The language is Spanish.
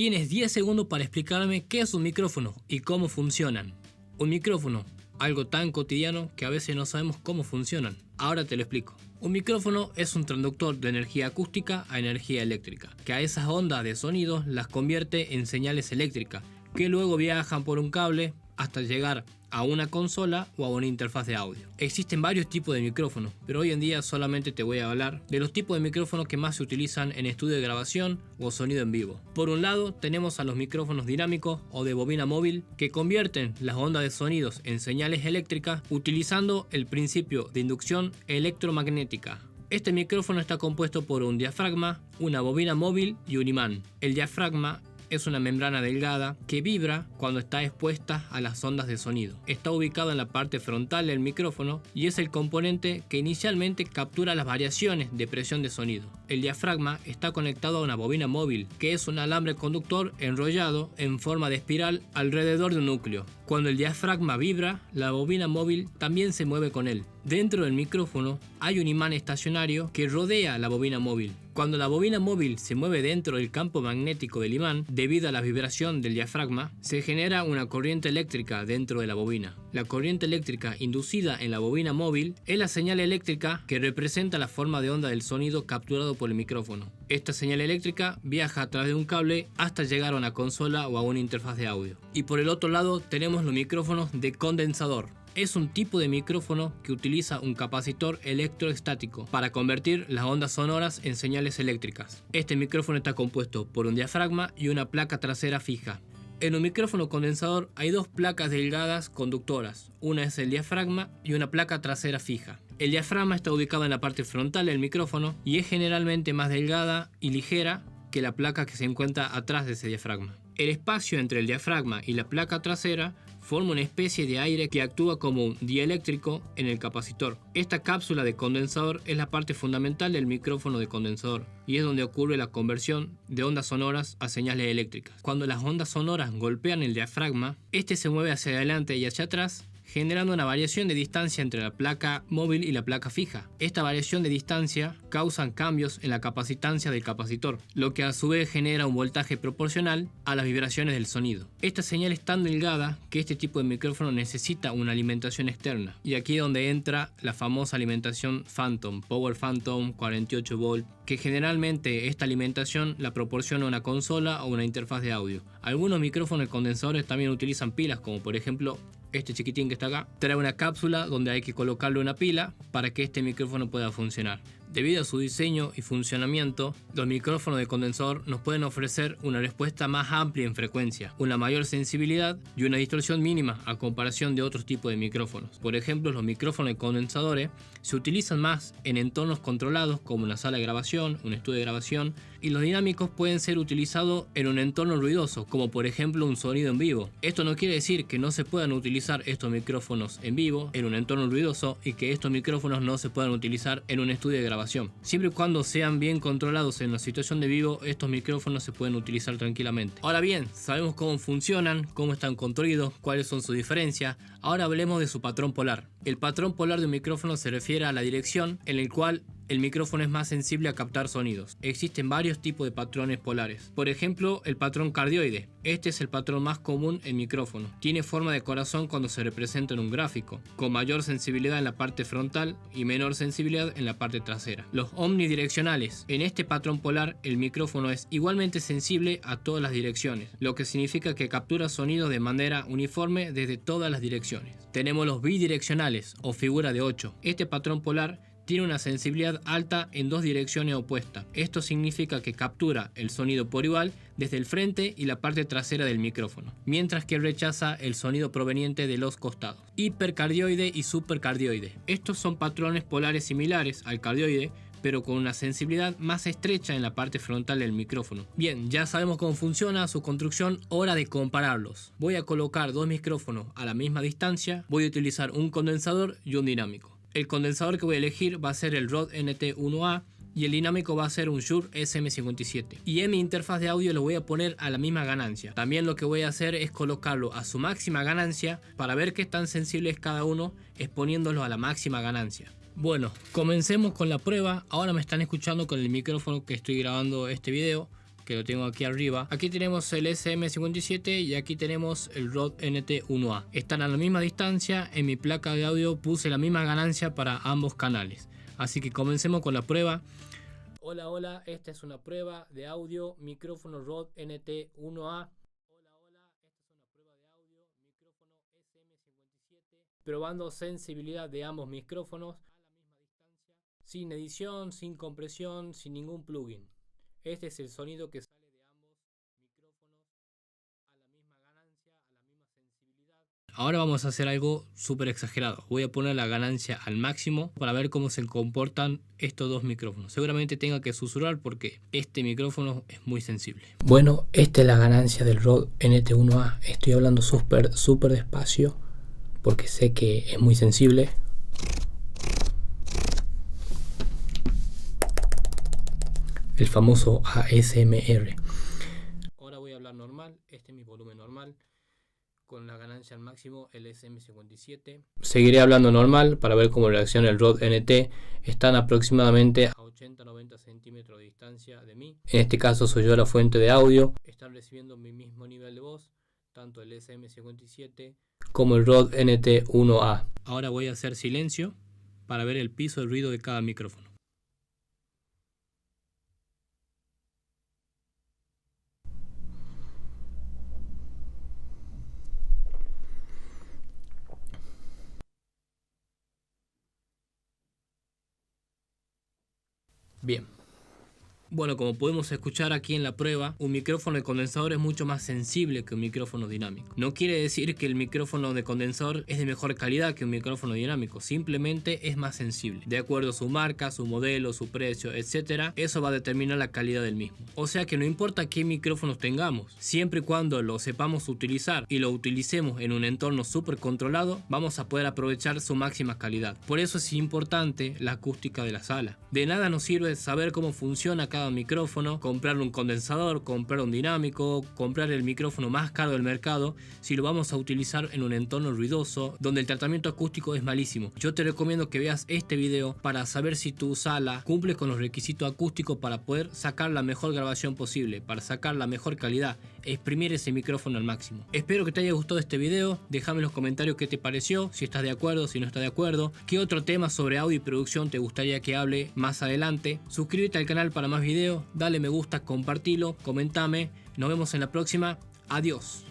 Tienes 10 segundos para explicarme qué es un micrófono y cómo funcionan. Un micrófono, algo tan cotidiano que a veces no sabemos cómo funcionan. Ahora te lo explico. Un micrófono es un transductor de energía acústica a energía eléctrica, que a esas ondas de sonido las convierte en señales eléctricas, que luego viajan por un cable hasta llegar a una consola o a una interfaz de audio. Existen varios tipos de micrófonos, pero hoy en día solamente te voy a hablar de los tipos de micrófonos que más se utilizan en estudio de grabación o sonido en vivo. Por un lado tenemos a los micrófonos dinámicos o de bobina móvil, que convierten las ondas de sonidos en señales eléctricas utilizando el principio de inducción electromagnética. Este micrófono está compuesto por un diafragma, una bobina móvil y un imán. El diafragma es una membrana delgada que vibra cuando está expuesta a las ondas de sonido. Está ubicado en la parte frontal del micrófono y es el componente que inicialmente captura las variaciones de presión de sonido. El diafragma está conectado a una bobina móvil, que es un alambre conductor enrollado en forma de espiral alrededor de un núcleo. Cuando el diafragma vibra, la bobina móvil también se mueve con él. Dentro del micrófono hay un imán estacionario que rodea la bobina móvil. Cuando la bobina móvil se mueve dentro del campo magnético del imán, debido a la vibración del diafragma, se genera una corriente eléctrica dentro de la bobina. La corriente eléctrica inducida en la bobina móvil es la señal eléctrica que representa la forma de onda del sonido capturado por el micrófono. Esta señal eléctrica viaja a través de un cable hasta llegar a una consola o a una interfaz de audio. Y por el otro lado tenemos los micrófonos de condensador. Es un tipo de micrófono que utiliza un capacitor electroestático para convertir las ondas sonoras en señales eléctricas. Este micrófono está compuesto por un diafragma y una placa trasera fija. En un micrófono condensador hay dos placas delgadas conductoras, una es el diafragma y una placa trasera fija. El diafragma está ubicado en la parte frontal del micrófono y es generalmente más delgada y ligera que la placa que se encuentra atrás de ese diafragma. El espacio entre el diafragma y la placa trasera forma una especie de aire que actúa como un dieléctrico en el capacitor. Esta cápsula de condensador es la parte fundamental del micrófono de condensador y es donde ocurre la conversión de ondas sonoras a señales eléctricas. Cuando las ondas sonoras golpean el diafragma, este se mueve hacia adelante y hacia atrás, generando una variación de distancia entre la placa móvil y la placa fija. Esta variación de distancia causa cambios en la capacitancia del capacitor, lo que a su vez genera un voltaje proporcional a las vibraciones del sonido. Esta señal es tan delgada que este tipo de micrófono necesita una alimentación externa, y aquí es donde entra la famosa alimentación Phantom, Power Phantom 48 volt, que generalmente esta alimentación la proporciona una consola o una interfaz de audio. Algunos micrófonos condensadores también utilizan pilas, como por ejemplo este chiquitín que está acá. Trae una cápsula donde hay que colocarle una pila para que este micrófono pueda funcionar. Debido a su diseño y funcionamiento, los micrófonos de condensador nos pueden ofrecer una respuesta más amplia en frecuencia, una mayor sensibilidad y una distorsión mínima a comparación de otros tipos de micrófonos. Por ejemplo, los micrófonos de condensadores se utilizan más en entornos controlados como una sala de grabación, un estudio de grabación, y los dinámicos pueden ser utilizados en un entorno ruidoso, como por ejemplo un sonido en vivo. Esto no quiere decir que no se puedan utilizar estos micrófonos en vivo en un entorno ruidoso y que estos micrófonos no se puedan utilizar en un estudio de grabación. Siempre y cuando sean bien controlados en una situación de vivo, estos micrófonos se pueden utilizar tranquilamente. Ahora bien, sabemos cómo funcionan, cómo están construidos, cuáles son sus diferencias. Ahora hablemos de su patrón polar. El patrón polar de un micrófono se refiere a la dirección en la cual el micrófono es más sensible a captar sonidos. Existen varios tipos de patrones polares. Por ejemplo, el patrón cardioide. Este es el patrón más común en micrófono. Tiene forma de corazón cuando se representa en un gráfico, con mayor sensibilidad en la parte frontal y menor sensibilidad en la parte trasera. Los omnidireccionales. En este patrón polar, el micrófono es igualmente sensible a todas las direcciones, lo que significa que captura sonidos de manera uniforme desde todas las direcciones. Tenemos los bidireccionales o figura de 8. Este patrón polar tiene una sensibilidad alta en dos direcciones opuestas. Esto significa que captura el sonido por igual desde el frente y la parte trasera del micrófono, mientras que rechaza el sonido proveniente de los costados. Hipercardioide y supercardioide. Estos son patrones polares similares al cardioide, pero con una sensibilidad más estrecha en la parte frontal del micrófono. Bien, ya sabemos cómo funciona su construcción, hora de compararlos. Voy a colocar dos micrófonos a la misma distancia, voy a utilizar un condensador y un dinámico. El condensador que voy a elegir va a ser el Rode NT1A y el dinámico va a ser un Shure SM57. Y en mi interfaz de audio lo voy a poner a la misma ganancia. También lo que voy a hacer es colocarlo a su máxima ganancia para ver qué tan sensible es cada uno, exponiéndolo a la máxima ganancia. Bueno, comencemos con la prueba. Ahora me están escuchando con el micrófono que estoy grabando este video, que lo tengo aquí arriba. Aquí tenemos el SM57 y aquí tenemos el Rode NT1A. Están a la misma distancia. En mi placa de audio puse la misma ganancia para ambos canales. Así que comencemos con la prueba. Hola, esta es una prueba de audio, micrófono Rode NT1A. Probando sensibilidad de ambos micrófonos a la misma distancia, sin edición, sin compresión, sin ningún plugin. Este es el sonido que sale de ambos micrófonos a la misma ganancia, a la misma sensibilidad. Ahora vamos a hacer algo súper exagerado. Voy a poner la ganancia al máximo para ver cómo se comportan estos dos micrófonos. Seguramente tenga que susurrar porque este micrófono es muy sensible. Bueno, esta es la ganancia del Rode NT1A. Estoy hablando súper despacio porque sé que es muy sensible. El famoso ASMR. Ahora voy a hablar normal. Este es mi volumen normal, con la ganancia al máximo, el SM57. Seguiré hablando normal para ver cómo reacciona el Rode NT. Están aproximadamente a 80-90 centímetros de distancia de mí. En este caso soy yo la fuente de audio. Están recibiendo mi mismo nivel de voz, tanto el SM57 como el Rode NT1A. Ahora voy a hacer silencio para ver el piso de ruido de cada micrófono. Bien. Bueno, como podemos escuchar aquí en la prueba, un micrófono de condensador es mucho más sensible que un micrófono dinámico. No quiere decir que el micrófono de condensador es de mejor calidad que un micrófono dinámico, simplemente es más sensible. De acuerdo a su marca, su modelo, su precio, etc., eso va a determinar la calidad del mismo. O sea que no importa qué micrófonos tengamos, siempre y cuando lo sepamos utilizar y lo utilicemos en un entorno súper controlado, vamos a poder aprovechar su máxima calidad. Por eso es importante la acústica de la sala. De nada nos sirve saber cómo funciona cada micrófono, comprar un condensador, comprar un dinámico, comprar el micrófono más caro del mercado si lo vamos a utilizar en un entorno ruidoso donde el tratamiento acústico es malísimo. Yo te recomiendo que veas este video para saber si tu sala cumple con los requisitos acústicos para poder sacar la mejor grabación posible, para sacar la mejor calidad, exprimir ese micrófono al máximo. Espero que te haya gustado este video, déjame en los comentarios qué te pareció, si estás de acuerdo, si no estás de acuerdo, qué otro tema sobre audio y producción te gustaría que hable más adelante. Suscríbete al canal para más videos, dale me gusta, compartilo, comentame. Nos vemos en la próxima. Adiós.